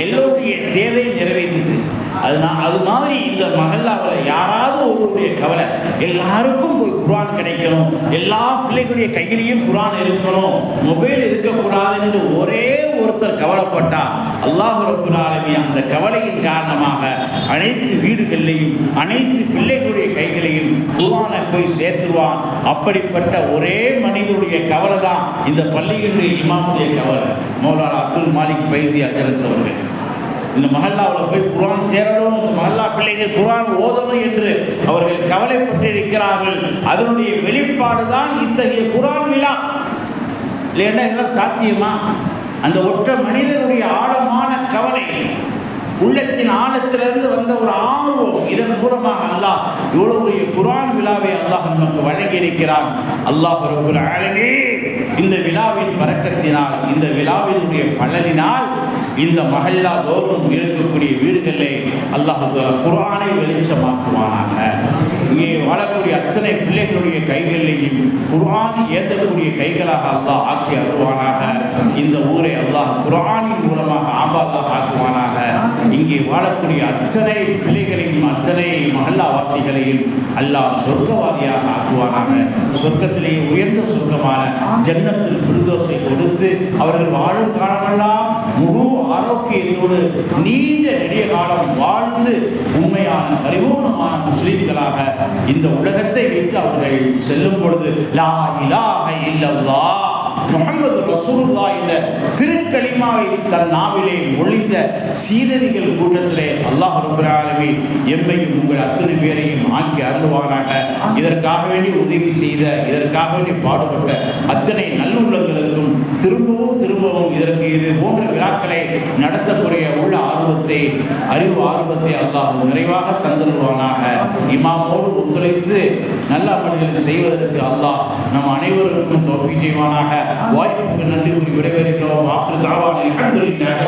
எல்லோருடைய தேவை நிறைவேற்றியது. அது மாதிரி இந்த மஹல்லாவில் யாராவது ஒருவருடைய கவலை எல்லாருக்கும் போய் குர்ஆன் கிடைக்கணும், எல்லா பிள்ளைகளுடைய கையிலையும் குர்ஆன் இருக்கணும், மொபைல் இருக்கக்கூடாது என்று ஒரே ஒருத்தர் கவலைப்பட்டா அல்லாஹ் ரப்பல் ஆலமீன் அந்த கவலையின் காரணமாக அனைத்து வீடுகளிலையும் அனைத்து பிள்ளைகளுடைய கைகளையும் குர்ஆனை போய் சேர்த்துருவான். அப்படிப்பட்ட ஒரே மனிதனுடைய கவலை தான் இந்த பள்ளிகளுடைய இமாமுடைய கவலை. மௌலானா அப்துல் மாலிக் பைசி ஹஜ்ரத் அவர்கள் இந்த மஹல்லாவில் போய் குர்ஆன் சேரணும், இந்த மஹல்லா பிள்ளைகள் குர்ஆன் ஓதணும் என்று அவர்கள் கவலைப்பட்டிருக்கிறார்கள். அதனுடைய வெளிப்பாடு தான் இத்தகைய குர்ஆன் விழா. இல்லைன்னா இதெல்லாம் சாத்தியமா? அந்த ஒற்றை மனிதனுடைய ஆழமான கவலை, உள்ளத்தின் ஆழத்திலிருந்து வந்த ஒரு ஆர்வம், இதன் மூலமாக அல்லாஹ் இவ்வளவு குர்ஆன் விழாவை அல்லாஹ் நமக்கு வழங்கி இருக்கிறான். அல்லாஹ் ரப்பல் ஆலமீன் இந்த விழாவின் பரக்கத்தினால், இந்த விழாவினுடைய பலனினால் இந்த மஹல்லா தோறும் இருக்கக்கூடிய வீடுகளிலே அல்லாஹ் குர்ஆனை வெளிச்சமாக்குவானாக. இங்கே வாழக்கூடிய அத்தனை பிள்ளைகளுடைய கைகளிலேயும் குர்ஆன் ஏற்றக்கூடிய கைகளாக அல்லாஹ் ஆக்கி அருள்வானாக. இந்த ஊரை அல்லாஹ் குர்ஆனின் மூலமாக ஆபாதாக ஆக்குவானாக. இங்கே வாழக்கூடிய அத்தனை பிள்ளைகளையும் அத்தனை மஹல்லாவாசிகளையும் அல்லாஹ் சொர்க்கவாதியாக ஆக்குவானாக. சொர்க்கத்திலேயே உயர்ந்த சொர்க்கமான ஜன்னத்துல் ஃபிர்தௌஸை கொடுத்து அவர்கள் வாழும் காலமெல்லாம் முழு ஆரோக்கியத்தோடு நீண்ட நெடிய காலம் வாழ்ந்து உண்மையான பரிபூர்ணமான முஸ்லிம்களாக இந்த உலகத்தை விட்டு அவர்கள் செல்லும் பொழுது லா இலாஹ இல்லல்லாஹ் முஹம்மது ரசூலுல்லாஹ் என்ற திருக்கலிமாவை தன் நாவிலே மொழிந்த சீதரிகள் கூட்டத்திலே அல்லாஹ் ரப்பல் ஆலமீன் எம்மையும் உங்கள் அத்தனை பேரையும் ஆக்கி அருள்வானாக. இதற்காக வேண்டி உதவி செய்த, இதற்காக வேண்டி பாடுபட்ட அத்தனை நல்லுள்ளங்களுக்கும் திரும்பவும் இதற்கு இது போன்ற விழாக்களை நடத்தக்கூடிய உள்ள ஆர்வத்தை, அறிவு ஆர்வத்தை அல்லாஹ் நிறைவாக தந்துள்வானாக. இமாமோடு ஒத்துழைத்து நல்ல அமல்கள் செய்வதற்கு அல்லாஹ் நம் அனைவருக்கும் தௌஃபீக் செய்வானாக. வாய்ப்புக்கு நன்றி கூறி விடைபெறுகிறோம். ஆஃபிரு தாவானா அல்ஹம்துலில்லாஹி.